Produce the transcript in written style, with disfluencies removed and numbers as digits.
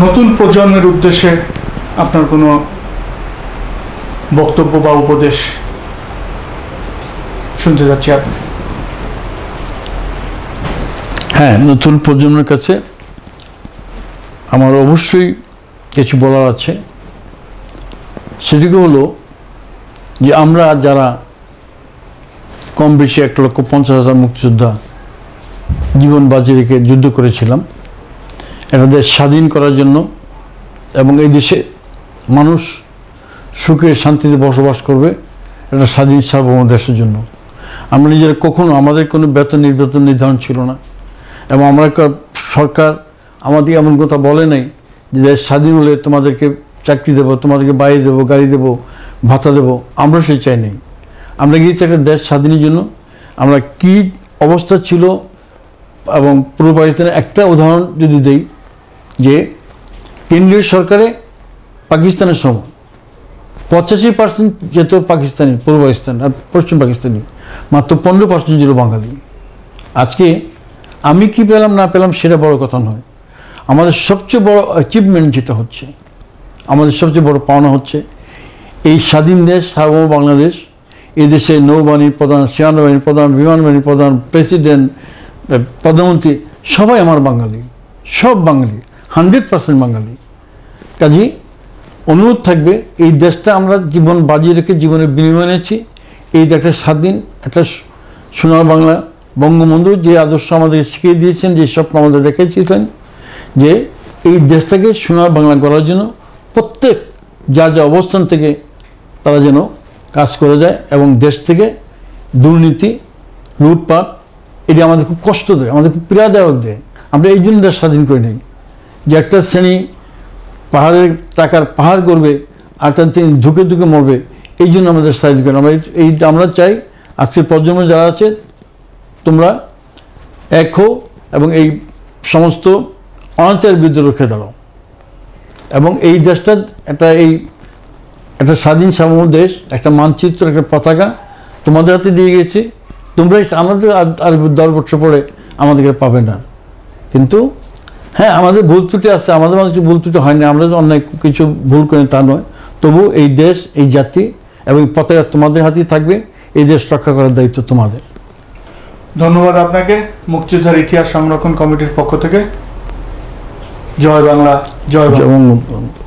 নতুন প্রজন্মের উদ্দেশ্যে আপনার কোনো বক্তব্য বা উপদেশ শুনতে যাচ্ছি আপনি। হ্যাঁ, নতুন প্রজন্মের কাছে আমার অবশ্যই কিছু বলার আছে। সেদিকে হলো যে আমরা যারা কম বেশি 1,50,000 মুক্তিযোদ্ধা জীবন বাজি রেখে যুদ্ধ করেছিলাম এটা দেশ স্বাধীন করার জন্য এবং এই দেশে মানুষ সুখে শান্তিতে বসবাস করবে এটা স্বাধীন সার্বভৌম দেশের জন্য। আমরা নিজেরা কখনো আমাদের কোনো বেতন নির্ধারণ ছিল না এবং আমরা সরকার আমাদের এমন কথা বলে নাই যে দেশ স্বাধীন হলে তোমাদেরকে চাকরি দেবো, তোমাদেরকে বাড়ি দেবো, গাড়ি দেবো, ভাতা দেবো। আমরা সে চাই নাই। আমরা গিয়েছি একটা দেশ স্বাধীনের জন্য। আমরা কী অবস্থা ছিল এবং পূর্ব পাকিস্তানের একটা উদাহরণ যদি দেই যে কেন্দ্রীয় সরকারে পাকিস্তানের সময় 85% যেত পাকিস্তানি, পূর্ব পাকিস্তান আর পশ্চিম পাকিস্তানি, মাত্র 15% ছিল বাঙালি। আজকে আমি কি পেলাম না পেলাম সেটা বড় কথা নয়। আমাদের সবচেয়ে বড় অ্যাচিভমেন্ট যেটা হচ্ছে, আমাদের সবচেয়ে বড় পাওনা হচ্ছে এই স্বাধীন দেশ সার্বভৌম বাংলাদেশ। এই দেশে নৌবাহিনীর প্রধান, সেনাবাহিনীর প্রধান, বিমান বাহিনীর প্রধান, প্রেসিডেন্ট, প্রধানমন্ত্রী সবাই আমার বাঙালি, সব বাঙালি, 100% বাঙালি। কাজী অনুরোধ থাকবে এই দেশটা আমরা জীবন বাজিয়ে রেখে জীবনের বিনিময় এনেছি। এই একটা স্বাধীন একটা সোনার বাংলা, বঙ্গবন্ধু যে আদর্শ আমাদেরকে শিখিয়ে দিয়েছেন, যে স্বপ্ন আমাদের দেখিয়েছিলেন যে এই দেশটাকে সোনার বাংলা গড়ার জন্য প্রত্যেক যা যা অবস্থান থেকে তারা যেন কাজ করে যায় এবং দেশ থেকে দুর্নীতি, লুটপাট এটি আমাদের খুব কষ্ট দেয়, আমাদের খুব পীড়াদায়ক দেয়। আমরা এই জন্য দেশ স্বাধীন করে নিই যে একটা শ্রেণী পাহাড়ের টাকার পাহাড় করবে আর একটা শ্রেণী ধুকে ধুকে মরবে। এই জন্য আমাদের স্বাধীন করি আমরা চাই আজকের প্রজন্ম যারা আছে তোমরা এক হও এবং এই সমস্ত অনাচারের বিরুদ্ধে রুখে দাঁড়াও এবং এই দেশটা একটা স্বাধীন সার্বভৌম দেশ, একটা মানচিত্র, একটা পতাকা তোমাদের হাতে দিয়ে গেছে। তোমরাই আমাদের আর 10 বছর পরে আমাদেরকে পাবে না। কিন্তু হ্যাঁ, আমাদের ভুল ত্রুটি আছে, আমাদের মাঝে ভুল ত্রুটি হয় না, আমরা অনেক কিছু ভুল করি তা নয়। তবু এই দেশ, এই জাতি এবং পতাকা তোমাদের হাতেই থাকবে। এই দেশ রক্ষা করার দায়িত্ব তোমাদের। ধন্যবাদ আপনাকে মুক্তিযোদ্ধার ইতিহাস সংরক্ষণ কমিটির পক্ষ থেকে। জয় বাংলা, জয় বঙ্গবন্ধু।